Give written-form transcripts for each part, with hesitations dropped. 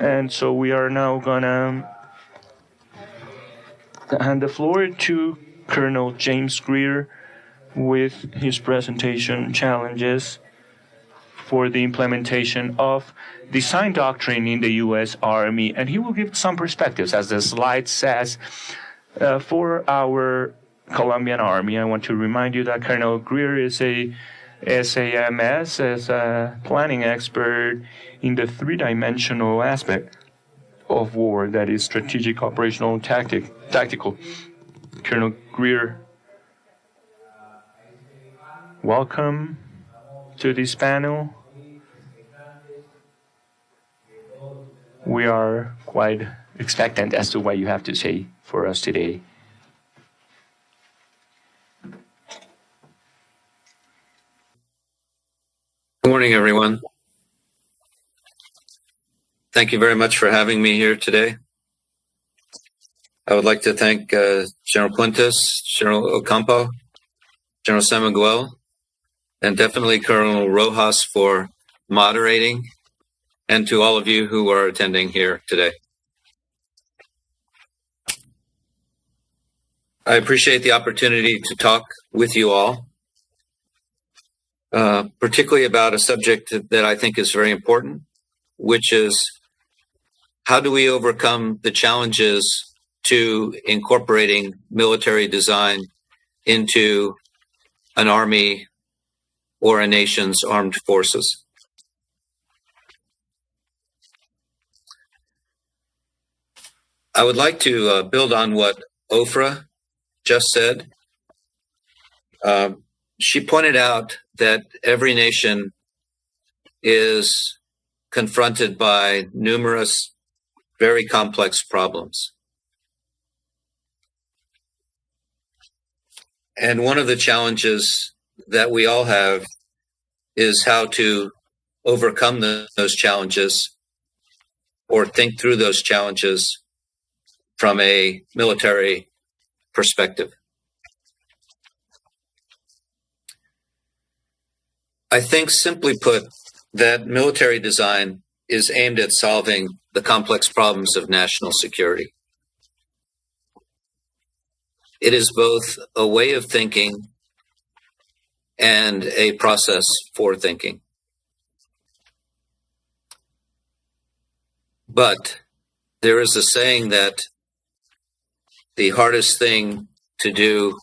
And so we are now gonna hand the floor to Colonel James Greer with his presentation, Challenges for the Implementation of Design Doctrine in the U.S. Army. And he will give some perspectives, as the slide says, for our Colombian Army. I want to remind you that Colonel Greer is a SAMS, as a planning expert in the three-dimensional aspect of war, that is strategic, operational, and tactical. Colonel Greer, welcome to this panel. We are quite expectant as to what you have to say for us today. Good morning, everyone. Thank you very much for having me here today. I would like to thank General Puentes, General Ocampo, General San Miguel, and definitely Colonel Rojas for moderating, and to all of you who are attending here today. I appreciate the opportunity to talk with you all, particularly about a subject that I think is very important, which is how do we overcome the challenges to incorporating military design into an army or a nation's armed forces. I would like to build on what Ofra just said. She pointed out that every nation is confronted by numerous very complex problems. And one of the challenges that we all have is how to overcome those challenges or think through those challenges from a military perspective. I think, simply put, that military design is aimed at solving the complex problems of national security. It is both a way of thinking and a process for thinking. But there is a saying that the hardest thing to do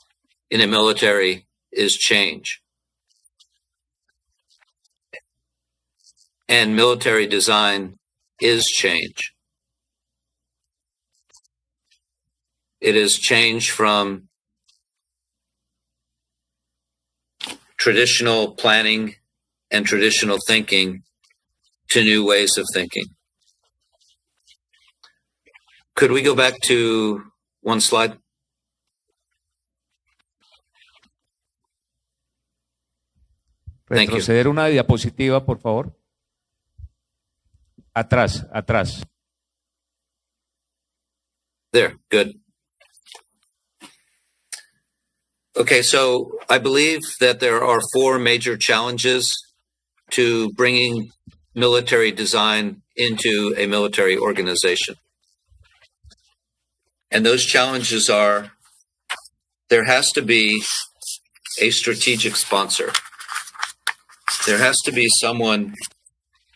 in a military is change. And military design is change. It is change from traditional planning and traditional thinking to new ways of thinking. Could we go back to one slide? Thank you. Retroceder una diapositiva, por favor. Atrás, atrás. There, good. Okay, so I believe that there are four major challenges to bringing military design into a military organization. And those challenges are, there has to be a strategic sponsor. There has to be someone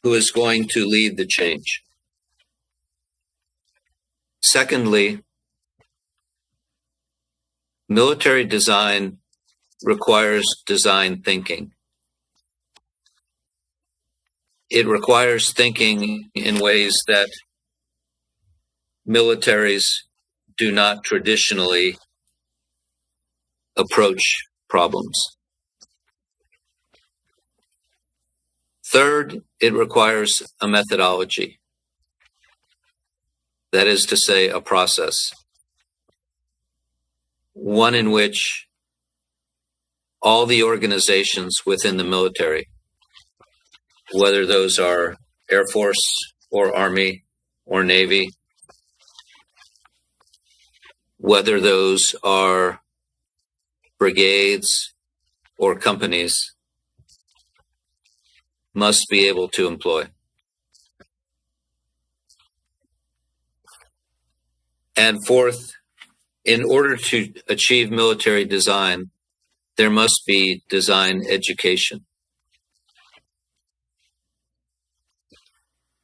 who is going to lead the change. Secondly, military design requires design thinking. It requires thinking in ways that militaries do not traditionally approach problems. Third, it requires a methodology. That is to say, a process. One in which all the organizations within the military, whether those are Air Force or Army or Navy, whether those are brigades or companies, must be able to employ. And fourth, in order to achieve military design, there must be design education.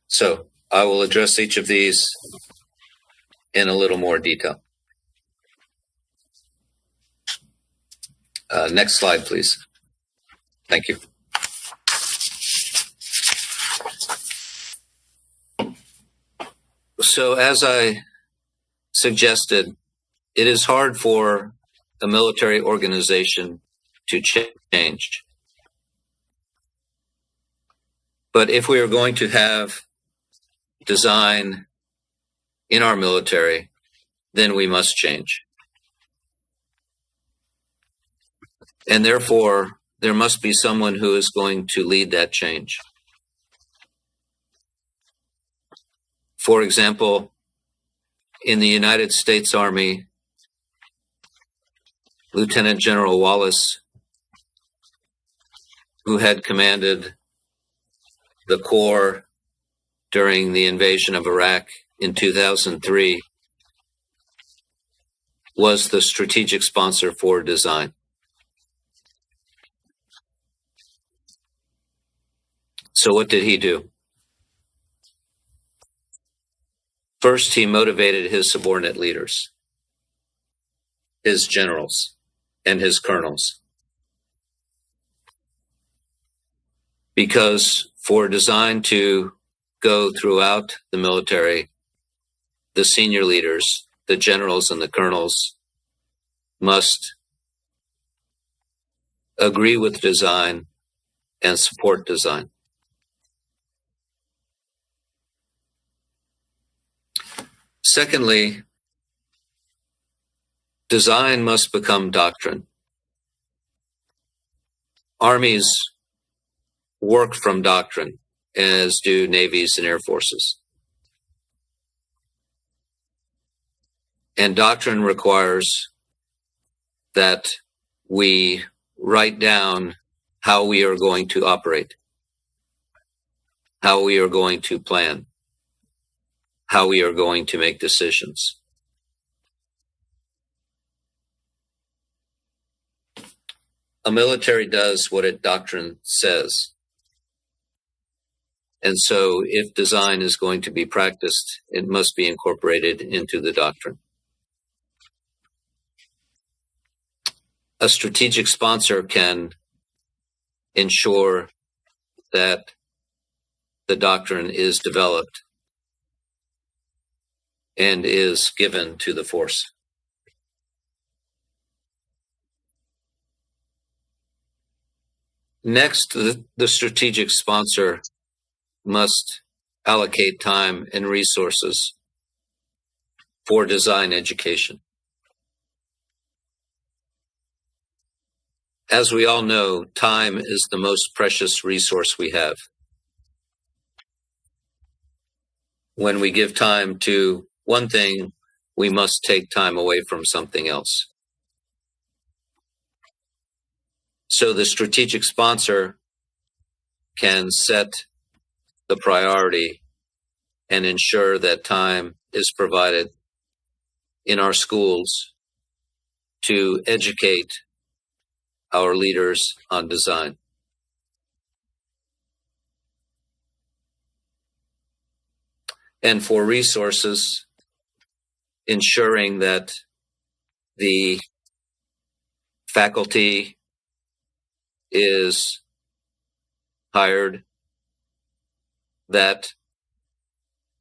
So I will address each of these in a little more detail. Next slide, please. Thank you. So as I suggested, it is hard for a military organization to change. But if we are going to have design in our military, then we must change. And therefore, there must be someone who is going to lead that change. For example, in the United States Army, Lieutenant General Wallace, who had commanded the Corps during the invasion of Iraq in 2003, was the strategic sponsor for design. So what did he do? First, he motivated his subordinate leaders, his generals, and his colonels. Because for design to go throughout the military, the senior leaders, the generals and the colonels, must agree with design and support design. Secondly, design must become doctrine. Armies work from doctrine, as do navies and air forces. And doctrine requires that we write down how we are going to operate, how we are going to plan, how we are going to make decisions. A military does what its doctrine says. And so if design is going to be practiced, it must be incorporated into the doctrine. A strategic sponsor can ensure that the doctrine is developed and is given to the force. Next, the strategic sponsor must allocate time and resources for design education. As we all know, time is the most precious resource we have. When we give time to one thing, we must take time away from something else. So the strategic sponsor can set the priority and ensure that time is provided in our schools to educate our leaders on design. And for resources, ensuring that the faculty is hired, that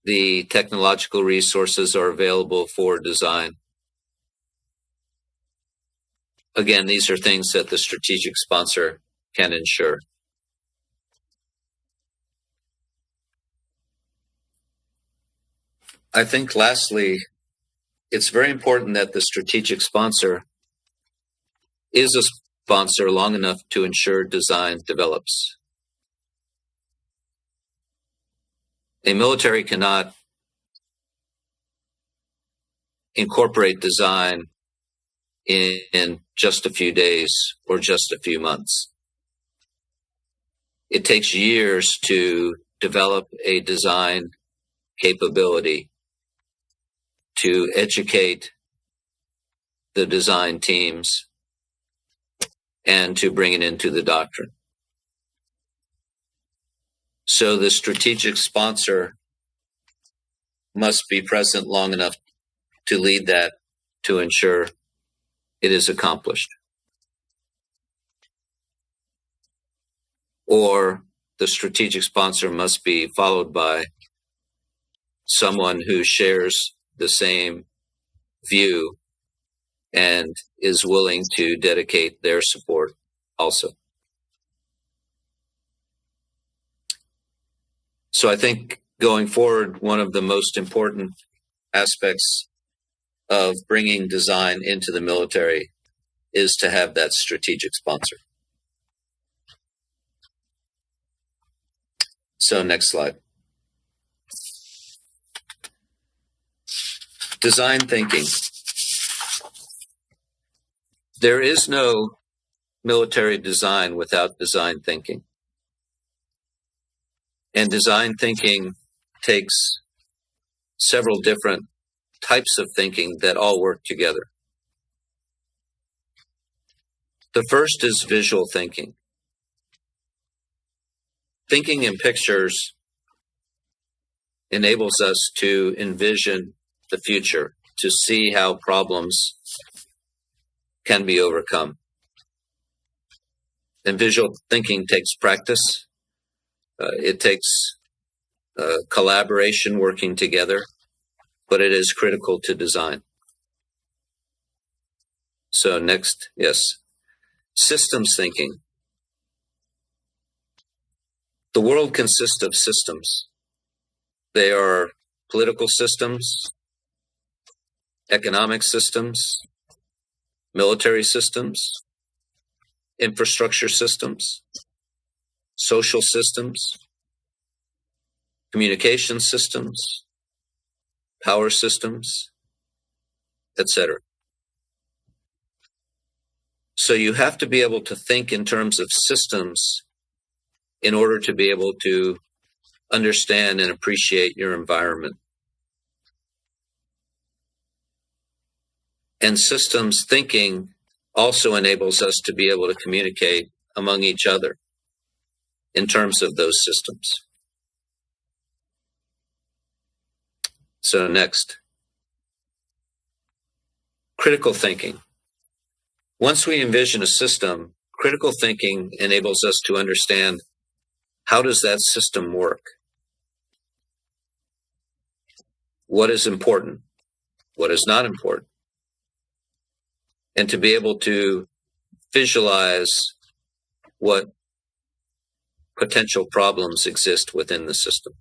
the technological resources are available for design. Again, these are things that the strategic sponsor can ensure. I think lastly, it's very important that the strategic sponsor is a sponsor long enough to ensure design develops. A military cannot incorporate design in just a few days or just a few months. It takes years to develop a design capability to educate the design teams and to bring it into the doctrine. So the strategic sponsor must be present long enough to lead that to ensure it is accomplished. Or the strategic sponsor must be followed by someone who shares the same view and is willing to dedicate their support also. So I think going forward, one of the most important aspects of bringing design into the military is to have that strategic sponsor. So next slide. Design thinking. There is no military design without design thinking. And design thinking takes several different types of thinking that all work together. The first is visual thinking. Thinking in pictures enables us to envision the future, to see how problems can be overcome. And visual thinking takes practice. It takes collaboration, working together, but it is critical to design. So next, yes. Systems thinking. The world consists of systems. They are political systems, economic systems, military systems, infrastructure systems, social systems, communication systems, power systems, etc. So you have to be able to think in terms of systems in order to be able to understand and appreciate your environment. And systems thinking also enables us to be able to communicate among each other in terms of those systems. So next, critical thinking. Once we envision a system, critical thinking enables us to understand how does that system work? What is important? What is not important? And to be able to visualize what potential problems exist within the system.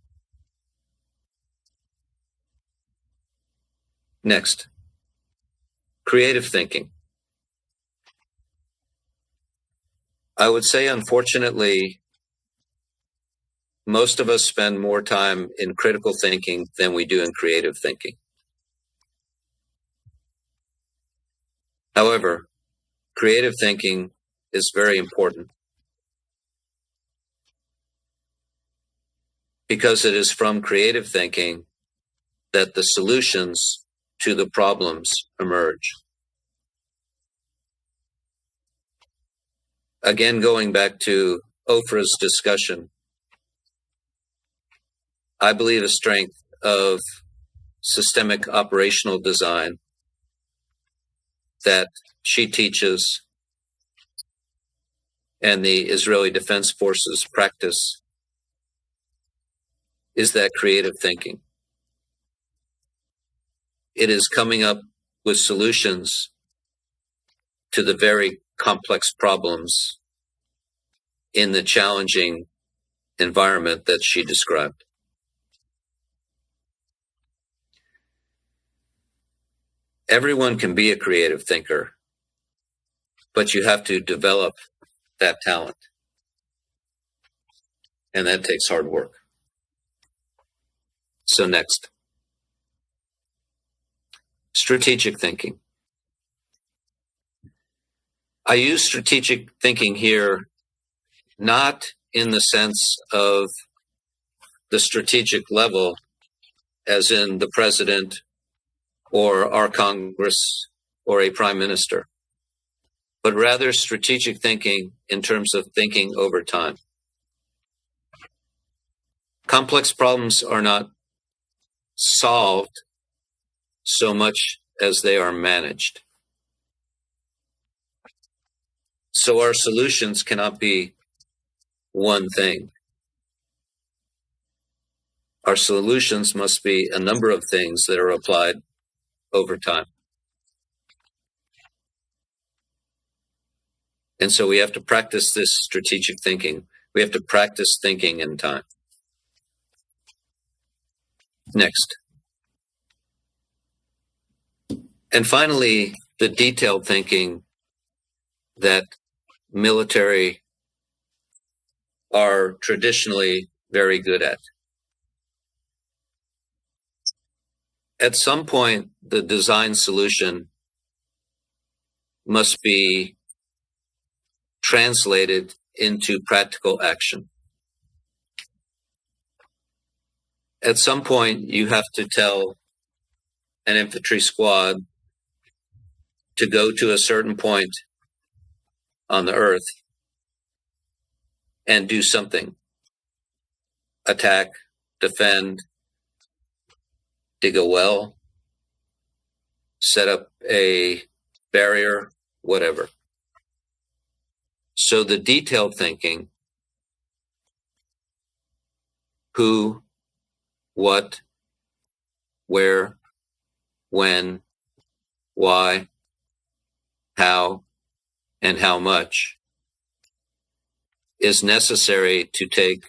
Next, creative thinking. I would say, unfortunately, most of us spend more time in critical thinking than we do in creative thinking. However, creative thinking is very important because it is from creative thinking that the solutions to the problems emerge. Again, going back to Ofra's discussion, I believe a strength of systemic operational design that she teaches and the Israeli Defense Forces practice is that creative thinking. It is coming up with solutions to the very complex problems in the challenging environment that she described. Everyone can be a creative thinker, but you have to develop that talent. And that takes hard work. So next, strategic thinking. I use strategic thinking here not in the sense of the strategic level, as in the president or our Congress or a prime minister, but rather strategic thinking in terms of thinking over time. Complex problems are not solved so much as they are managed. So our solutions cannot be one thing. Our solutions must be a number of things that are applied over time. And so we have to practice this strategic thinking. We have to practice thinking in time. Next. And finally, the detailed thinking that military are traditionally very good at. At some point, the design solution must be translated into practical action. At some point, you have to tell an infantry squad to go to a certain point on the earth and do something. Attack, defend, dig a well, set up a barrier, whatever. So the detailed thinking, who, what, where, when, why, how, and how much, is necessary to take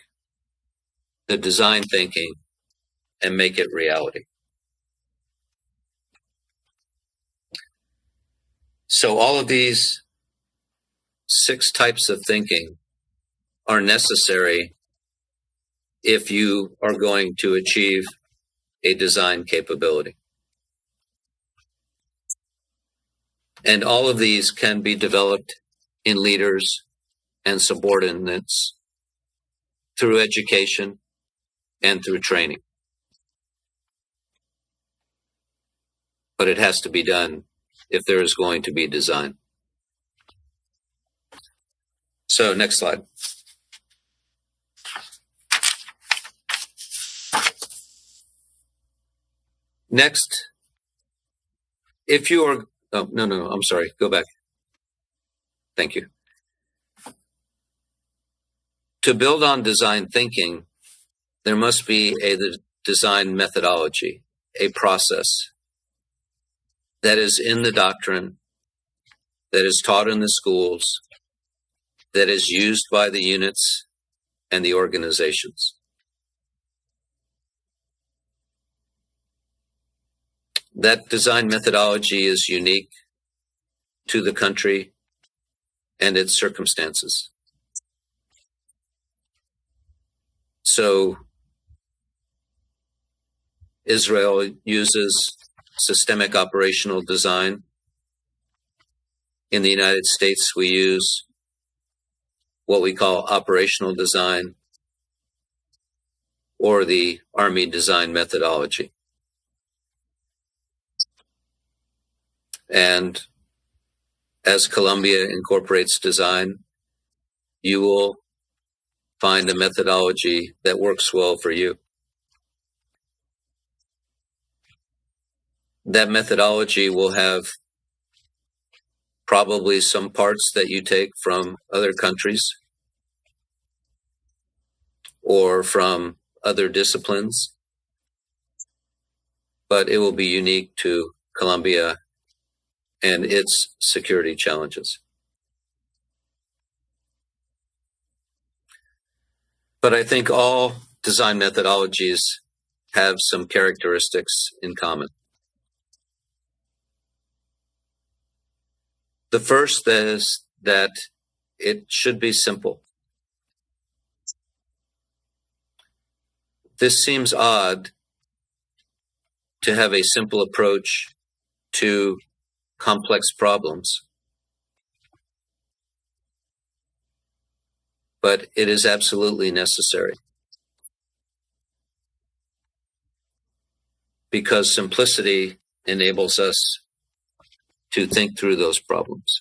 the design thinking and make it reality. So all of these 6 types of thinking are necessary if you are going to achieve a design capability. And all of these can be developed in leaders and subordinates through education and through training. But it has to be done if there is going to be design. So next slide. Next, if you are, oh, no, I'm sorry, go back. Thank you. To build on design thinking, there must be a design methodology, a process that is in the doctrine, that is taught in the schools, that is used by the units and the organizations. That design methodology is unique to the country and its circumstances. So Israel uses systemic operational design. In the United States, we use what we call operational design or the Army design methodology. And as Colombia incorporates design, you will find a methodology that works well for you. That methodology will have probably some parts that you take from other countries or from other disciplines, but it will be unique to Colombia and its security challenges. But I think all design methodologies have some characteristics in common. The first is that it should be simple. This seems odd to have a simple approach to complex problems, but it is absolutely necessary because simplicity enables us to think through those problems.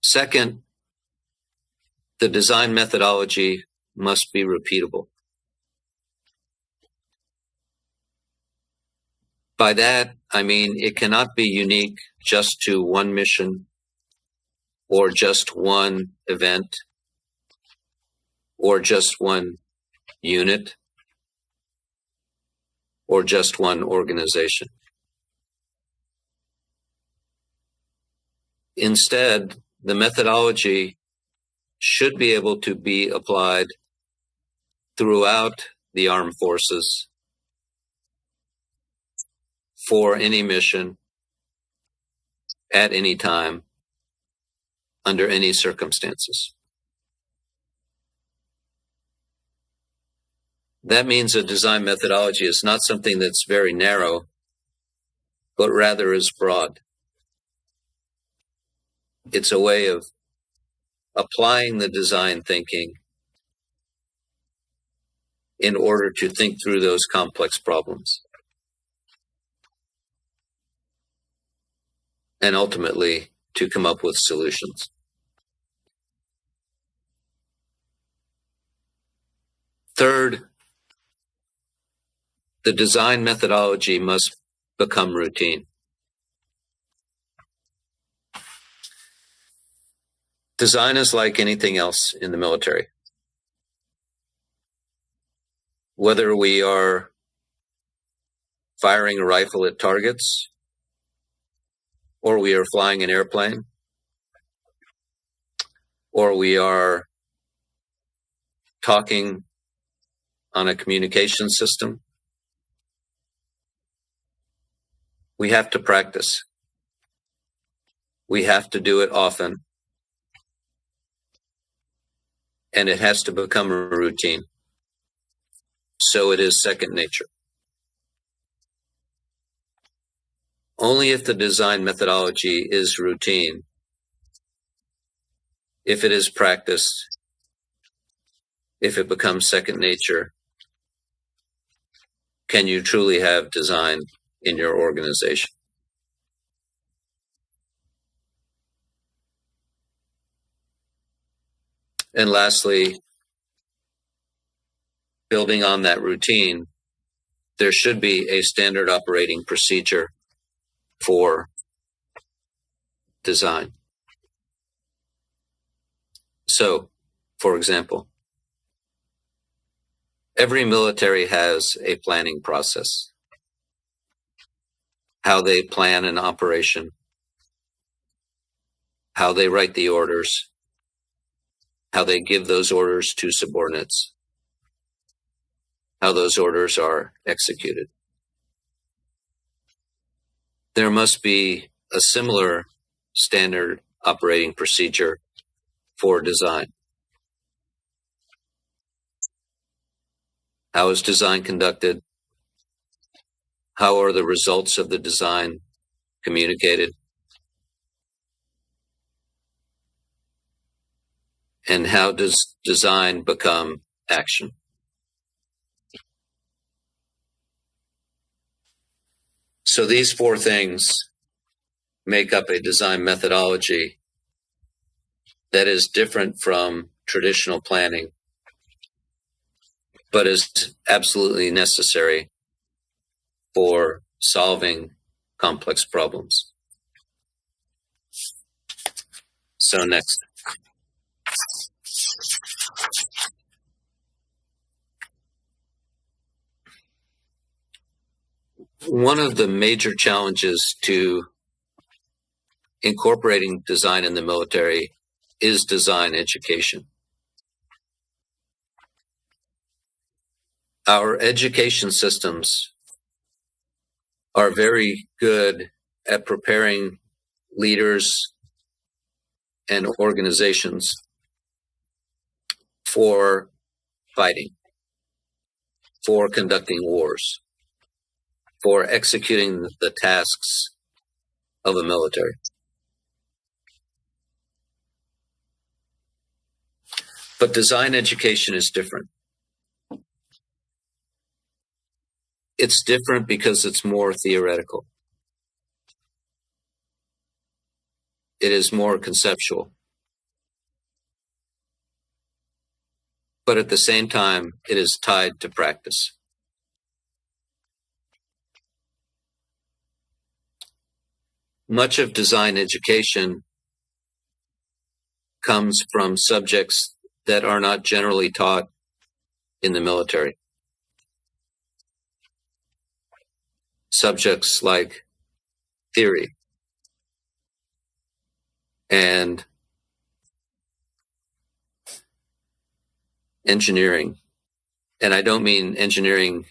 Second, the design methodology must be repeatable. By that, I mean it cannot be unique just to one mission or just one event or just one unit or just one organization. Instead, the methodology should be able to be applied throughout the armed forces for any mission at any time under any circumstances. That means a design methodology is not something that's very narrow, but rather is broad. It's a way of applying the design thinking in order to think through those complex problems and ultimately to come up with solutions. Third, the design methodology must become routine. Design is like anything else in the military. Whether we are firing a rifle at targets, or we are flying an airplane, or we are talking on a communication system, we have to practice. We have to do it often. And it has to become a routine. So it is second nature. Only if the design methodology is routine, if it is practiced, if it becomes second nature, can you truly have design in your organization. And lastly, building on that routine, there should be a standard operating procedure for design. So, for example, every military has a planning process. How they plan an operation, how they write the orders, how they give those orders to subordinates, how those orders are executed. There must be a similar standard operating procedure for design. How is design conducted? How are the results of the design communicated? And how does design become action? So these four things make up a design methodology that is different from traditional planning, but is absolutely necessary for solving complex problems. So next. One of the major challenges to incorporating design in the military is design education. Our education systems are very good at preparing leaders and organizations for fighting, for conducting wars, for executing the tasks of a military. But design education is different. It's different because it's more theoretical. It is more conceptual. But at the same time, it is tied to practice. Much of design education comes from subjects that are not generally taught in the military. Subjects like theory and engineering. And I don't mean engineering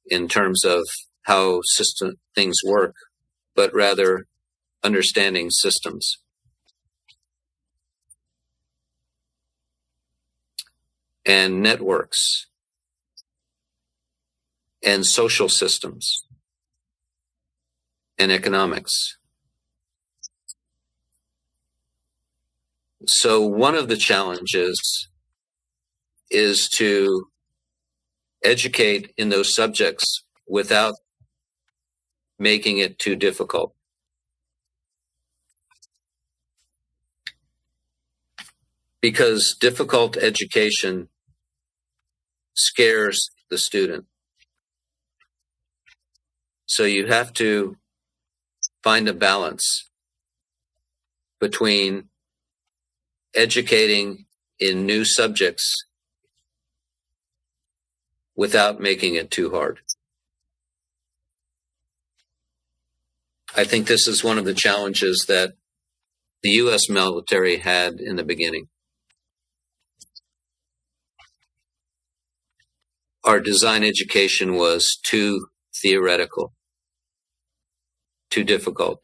in terms of how things work, but rather understanding systems. And networks and social systems and economics. So one of the challenges is to educate in those subjects without making it too difficult. Because difficult education scares the student. So you have to find a balance between educating in new subjects without making it too hard. I think this is one of the challenges that the U.S. military had in the beginning. Our design education was too theoretical, too difficult.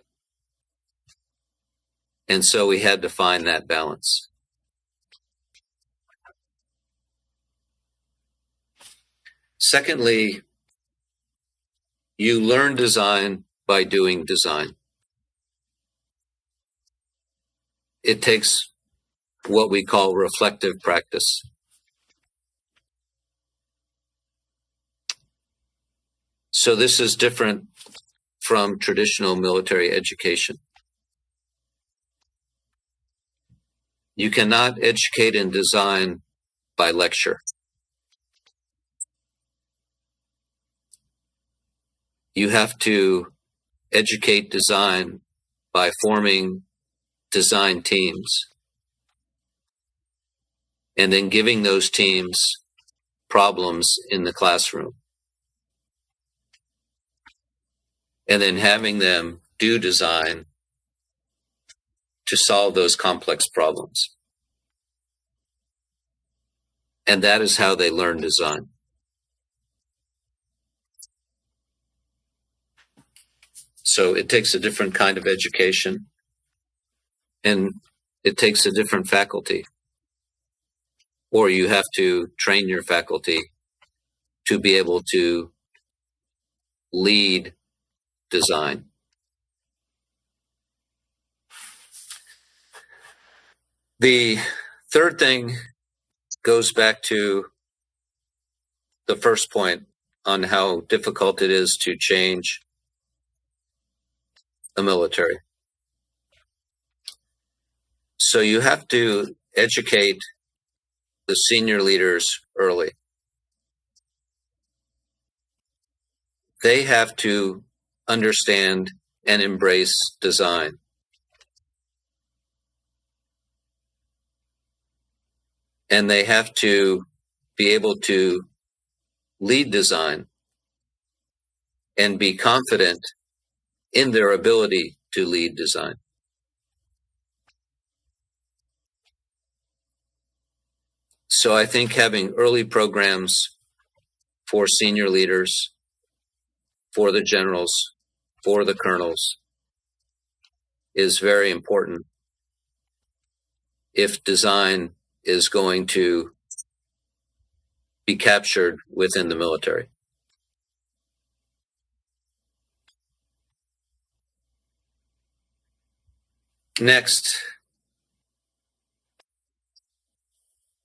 And so we had to find that balance. Secondly, you learn design by doing design. It takes what we call reflective practice. So this is different from traditional military education. You cannot educate in design by lecture. You have to educate design by forming design teams and then giving those teams problems in the classroom and then having them do design to solve those complex problems. And that is how they learn design. So it takes a different kind of education, and it takes a different faculty. Or you have to train your faculty to be able to lead design. The third thing goes back to the first point on how difficult it is to change a military. So you have to educate the senior leaders early. They have to understand and embrace design. And they have to be able to lead design and be confident in their ability to lead design. So I think having early programs for senior leaders, for the generals, for the colonels is very important if design is going to be captured within the military. Next,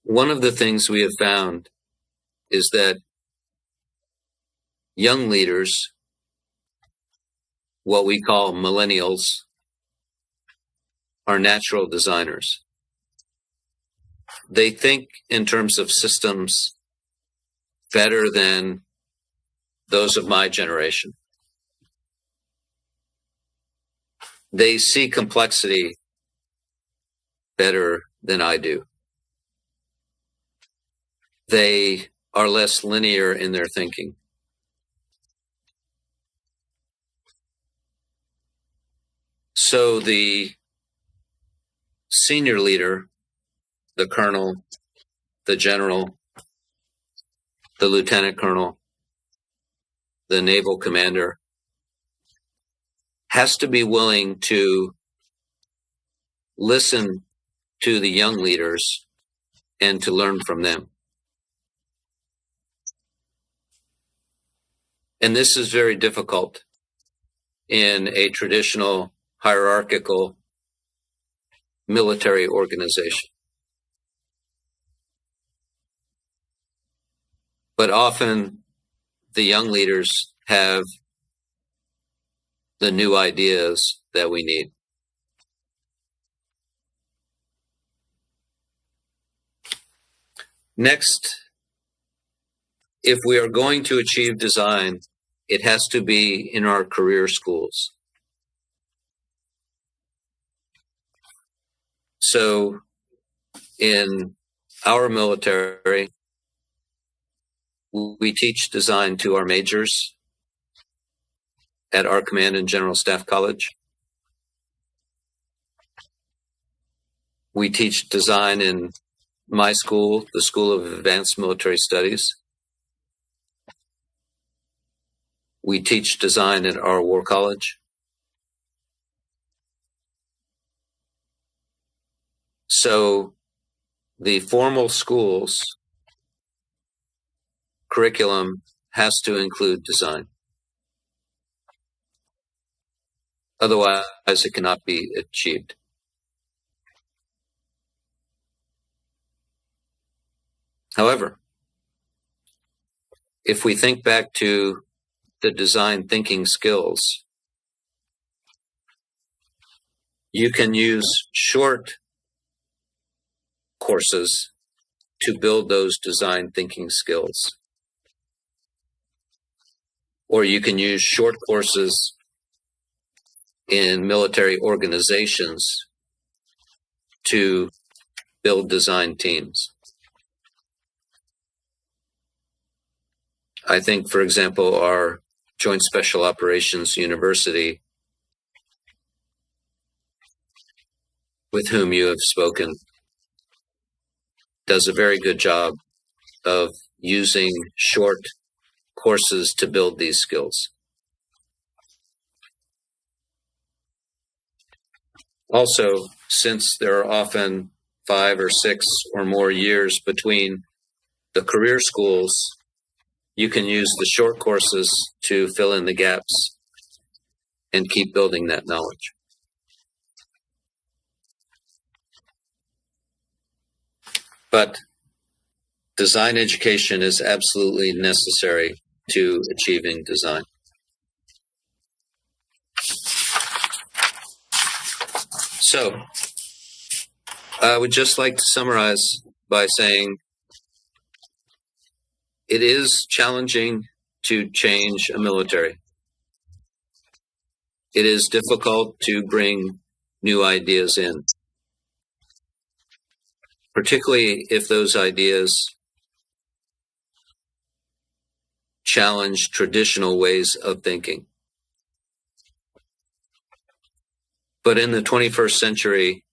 one of the things we have found is that young leaders, what we call millennials, are natural designers. They think in terms of systems better than those of my generation. They see complexity better than I do. They are less linear in their thinking. So the senior leader, the colonel, the general, the lieutenant colonel, the naval commander, has to be willing to listen to the young leaders and to learn from them. And this is very difficult in a traditional hierarchical military organization. But often the young leaders have the new ideas that we need. Next, if we are going to achieve design, it has to be in our career schools. So in our military, we teach design to our majors at our Command and General Staff College. We teach design in my school, the School of Advanced Military Studies. We teach design at our War College. So the formal schools curriculum has to include design. Otherwise, it cannot be achieved. However, if we think back to the design thinking skills, you can use short courses to build those design thinking skills. Or you can use short courses in military organizations to build design teams. I think, for example, our Joint Special Operations University, with whom you have spoken, does a very good job of using short courses to build these skills. Also, since there are often 5 or 6 or more years between the career schools, you can use the short courses to fill in the gaps and keep building that knowledge. But design education is absolutely necessary to achieving design. So, I would just like to summarize by saying it is challenging to change a military. It is difficult to bring new ideas in, particularly if those ideas challenge traditional ways of thinking. But in the 21st century,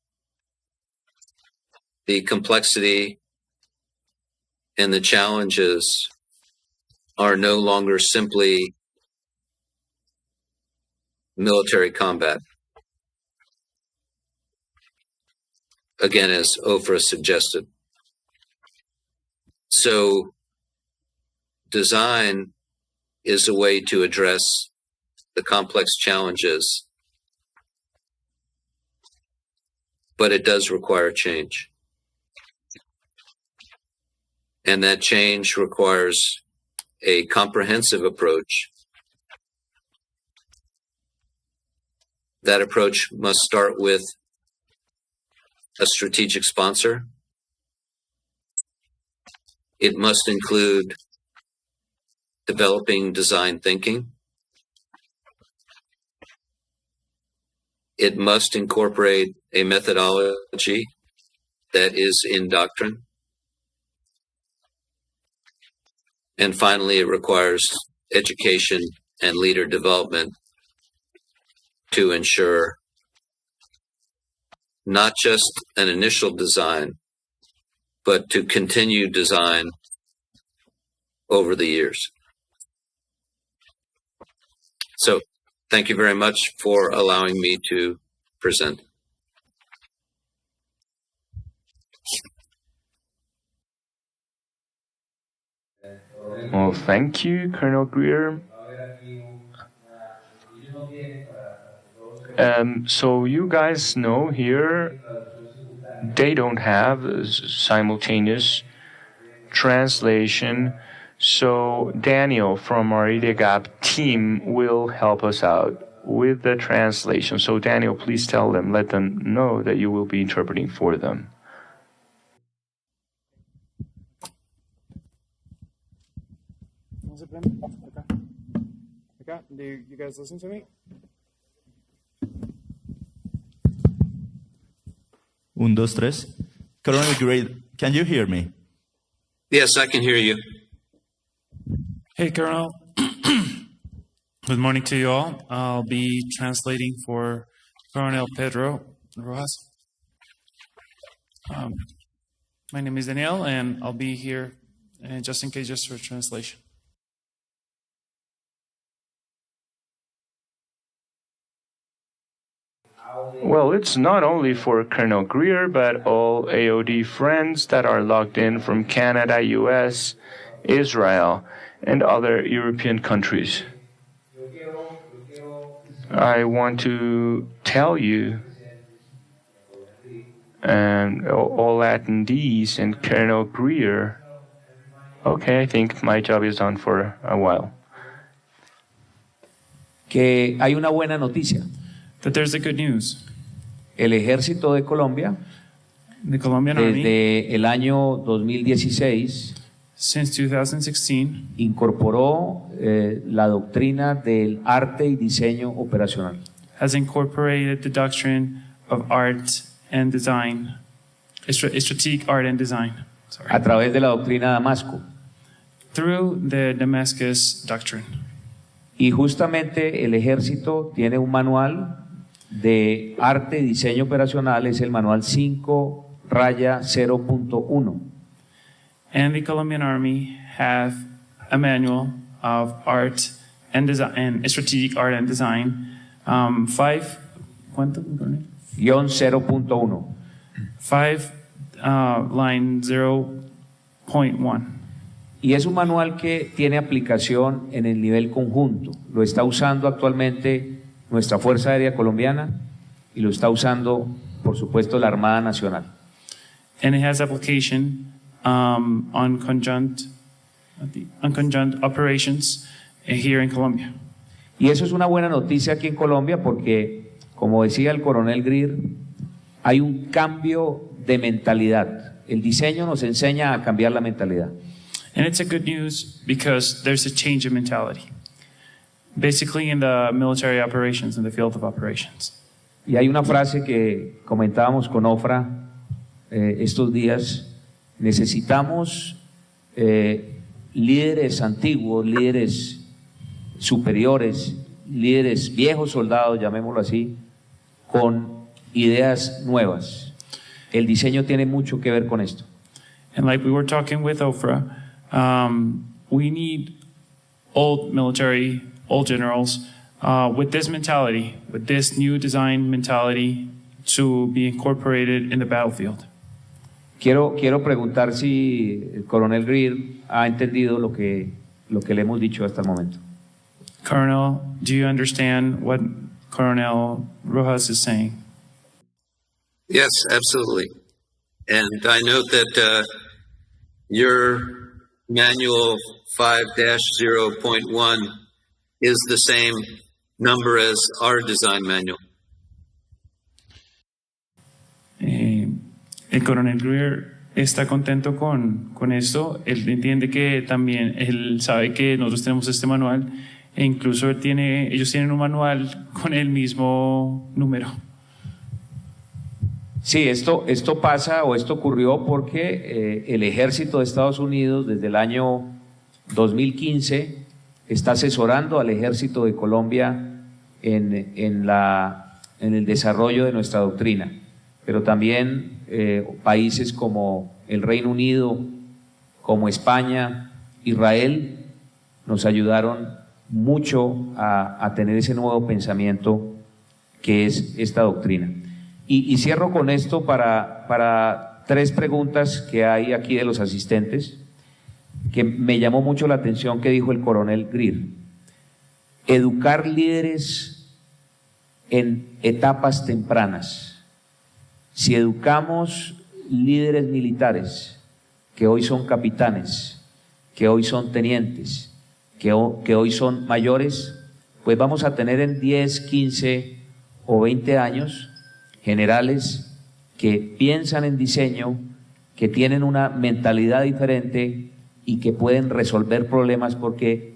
the complexity and the challenges are no longer simply military combat. Again, as Ofra suggested. So design is a way to address the complex challenges, but it does require change. And that change requires a comprehensive approach. That approach must start with a strategic sponsor. It must include developing design thinking. It must incorporate a methodology that is in doctrine. And finally, it requires education and leader development to ensure not just an initial design, but to continue design over the years. So, thank you very much for allowing me to present. Well, thank you, Colonel Greer. So you guys know here, they don't have simultaneous translation. So Daniel from our IEGAP team will help us out with the translation. So Daniel, please let them know that you will be interpreting for them. Do you guys listen to me? 1, 2, 3. Colonel Greer, can you hear me? Yes, I can hear you. Hey, Colonel. Good morning to you all. I'll be translating for Colonel Pedro Rojas. My name is Daniel, and I'll be here just in case, just for translation. Well, it's not only for Colonel Greer, but all AOD friends that are logged in from Canada, US, Israel, and other European countries. I want to tell you, and all attendees and Colonel Greer, okay, I think my job is done for a while. Que hay una buena noticia. That there's a good news. El Ejército de Colombia, The Colombian Army, desde el año 2016, since 2016, incorporó la doctrina del arte y diseño operacional. has incorporated the doctrine of art and design, strategic art and design, A través de la doctrina Damasco. through the Damascus doctrine. Y justamente el ejército tiene un manual de arte y diseño operacional, es el manual 5-0.1. And the Colombian Army have a manual of art and design, and strategic art and design, 5, ¿cuánto? Guión 0.1. 5, line 0.1. Y es un manual que tiene aplicación en el nivel conjunto. Lo está usando actualmente nuestra Fuerza Aérea Colombiana y lo está usando, por supuesto, la Armada Nacional. And it has application on conjunct operations here in Colombia. Y eso es una buena noticia aquí en Colombia porque, como decía el coronel Greer, hay un cambio de mentalidad. El diseño nos enseña a cambiar la mentalidad. And it's a good news because there's a change in mentality, basically in the military operations, in the field of operations. Y hay una frase que comentábamos con Ofra estos días: necesitamos líderes antiguos, líderes superiores, líderes viejos soldados, llamémoslo así, con ideas nuevas. El diseño tiene mucho que ver con esto. And like we were talking with Ofra, we need old military, old generals with this mentality, with this new design mentality to be incorporated in the battlefield. Quiero preguntar si el coronel Greer ha entendido lo que le hemos dicho hasta el momento. Colonel, do you understand what Colonel Rojas is saying? Yes, absolutely. And I note that your Manual 5-0.1 is the same number as our design manual. El coronel Greer está contento con esto. Él entiende que también, él sabe que nosotros tenemos este manual e incluso ellos tienen un manual con el mismo número. Sí, esto pasa o esto ocurrió porque el ejército de Estados Unidos desde el año 2015 está asesorando al ejército de Colombia en el desarrollo de nuestra doctrina, pero también países como el Reino Unido, como España, Israel, nos ayudaron mucho a tener ese nuevo pensamiento que es esta doctrina. Y cierro con esto para tres preguntas que hay aquí de los asistentes, que me llamó mucho la atención que dijo el coronel Greer. Educar líderes en etapas tempranas. Si educamos líderes militares que hoy son capitanes, que hoy son tenientes, que hoy son mayores, pues vamos a tener en 10, 15 o 20 años generales que piensan en diseño, que tienen una mentalidad diferente y que pueden resolver problemas, porque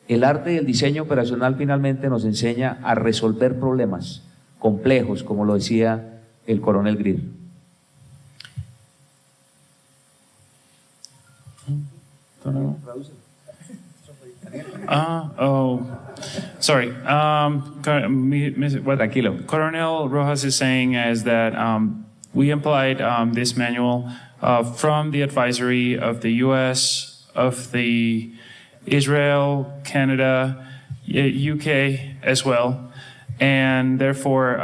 el arte del diseño operacional finalmente nos enseña a resolver problemas complejos, como lo decía el coronel Greer. Sorry. Tranquilo. Colonel Rojas is saying is that we implied this manual from the advisory of the U.S., of the Israel, Canada, UK as well, and therefore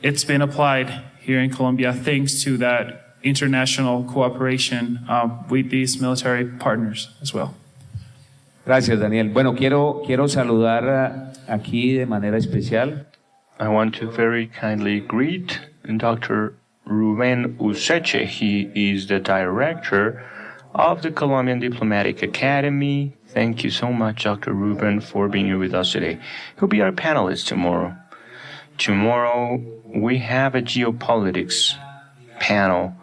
it's been applied here in Colombia thanks to that international cooperation with these military partners as well. Gracias, Daniel. Bueno, quiero saludar aquí de manera especial. I want to very kindly greet Dr. Rubén Useche. He is the director of the Colombian Diplomatic Academy. Thank you so much, Dr. Rubén, for being here with us today. He'll be our panelist tomorrow. Tomorrow, we have a geopolitics panel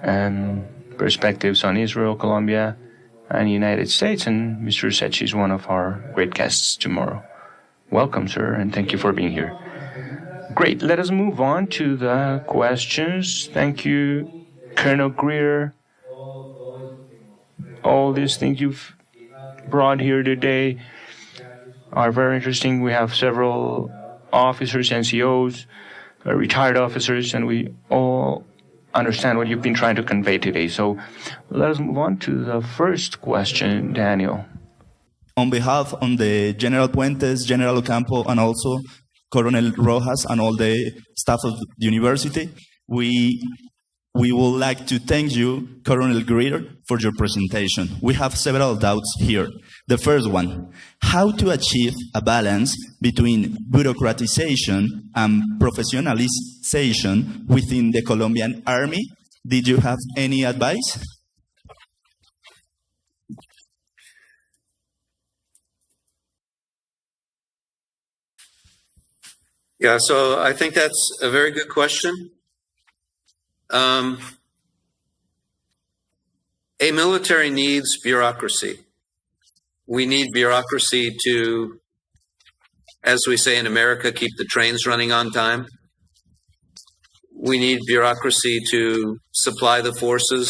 and perspectives on Israel, Colombia, and the United States, and Mr. Useche is one of our great guests tomorrow. Welcome, sir, and thank you for being here. Great. Let us move on to the questions. Thank you, Colonel Greer. All these things you've brought here today are very interesting. We have several officers, NCOs, retired officers, and we all understand what you've been trying to convey today. So let us move on to the first question, Daniel. On behalf of the General Puentes, General Ocampo, and also Colonel Rojas and all the staff of the university, we would like to thank you, Colonel Greer, for your presentation. We have several doubts here. The first one, how to achieve a balance between bureaucratization and professionalization within the Colombian Army? Did you have any advice? Yeah, so I think that's a very good question. A military needs bureaucracy. We need bureaucracy to, as we say in America, keep the trains running on time. We need bureaucracy to supply the forces,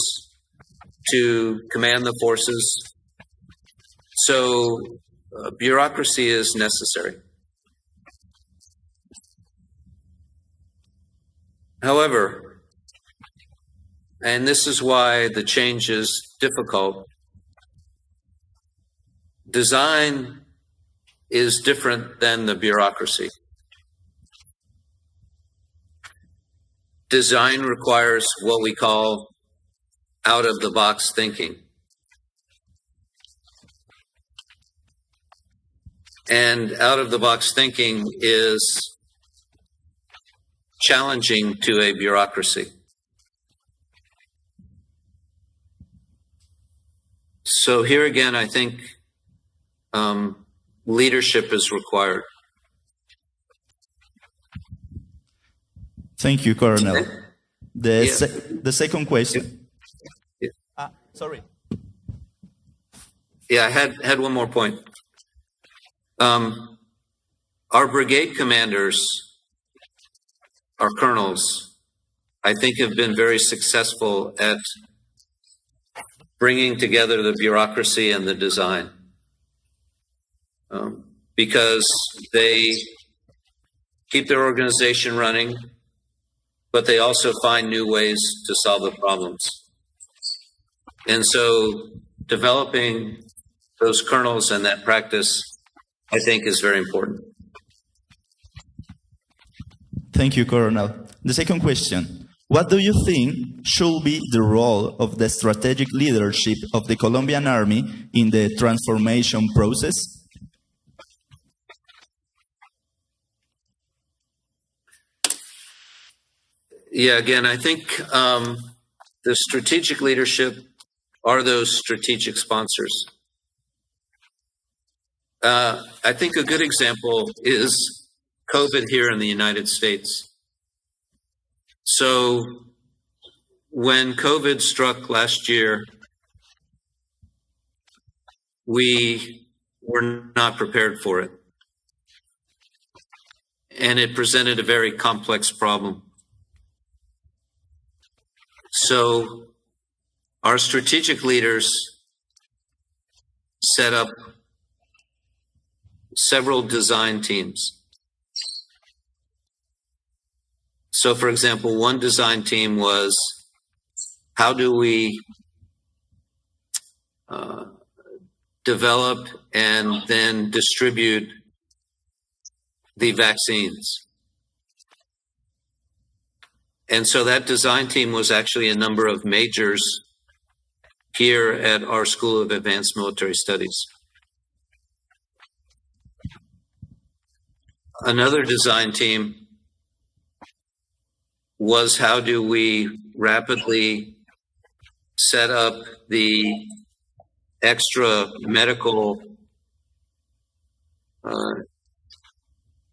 to command the forces. So bureaucracy is necessary. However, and this is why the change is difficult, design is different than the bureaucracy. Design requires what we call out-of-the-box thinking. And out-of-the-box thinking is challenging to a bureaucracy. So here again, I think leadership is required. Thank you, Colonel. The Yeah. second question. Yeah. Sorry. Yeah, I had one more point. Our brigade commanders, our colonels, I think have been very successful at bringing together the bureaucracy and the design, because they keep their organization running, but they also find new ways to solve the problems. And so developing those kernels and that practice, I think, is very important. Thank you, Colonel. The second question. What do you think should be the role of the strategic leadership of the Colombian Army in the transformation process? Yeah, again, I think the strategic leadership are those strategic sponsors. I think a good example is COVID here in the United States. So when COVID struck last year, we were not prepared for it. And it presented a very complex problem. So our strategic leaders set up several design teams. So, for example, one design team was, how do we develop and then distribute the vaccines? And so that design team was actually a number of majors here at our School of Advanced Military Studies. Another design team was, how do we rapidly set up the extra medical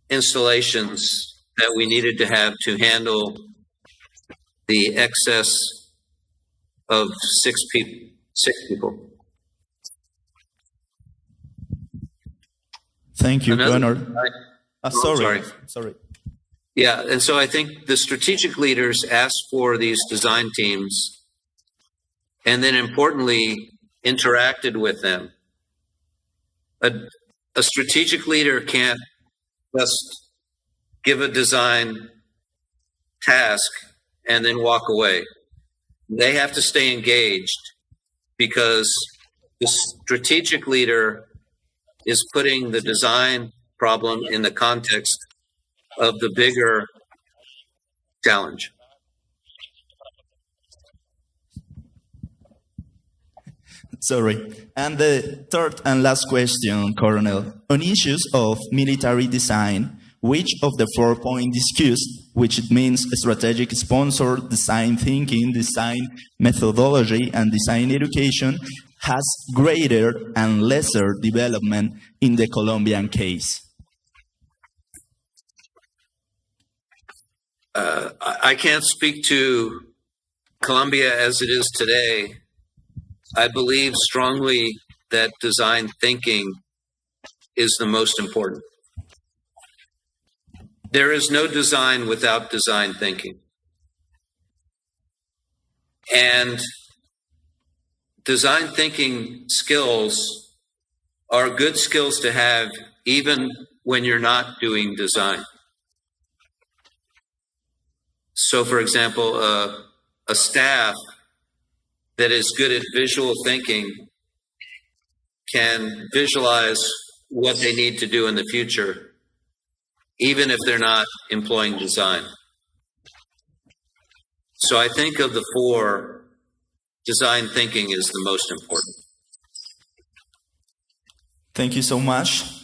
installations that we needed to have to handle the excess of sick people. Thank you, Colonel. Sorry. Yeah, and so I think the strategic leaders ask for these design teams, and then importantly, interacted with them. A strategic leader can't just give a design task and then walk away. They have to stay engaged, because the strategic leader is putting the design problem in the context of the bigger challenge. Sorry. And the third and last question, Colonel. On issues of military design, which of the 4 points discussed, which it means strategic sponsor, design thinking, design methodology, and design education, has greater and lesser development in the Colombian case? I can't speak to Colombia as it is today. I believe strongly that design thinking is the most important. There is no design without design thinking. And design thinking skills are good skills to have even when you're not doing design. So, for example, a staff that is good at visual thinking can visualize what they need to do in the future, even if they're not employing design. So I think of the 4, design thinking is the most important. Thank you so much.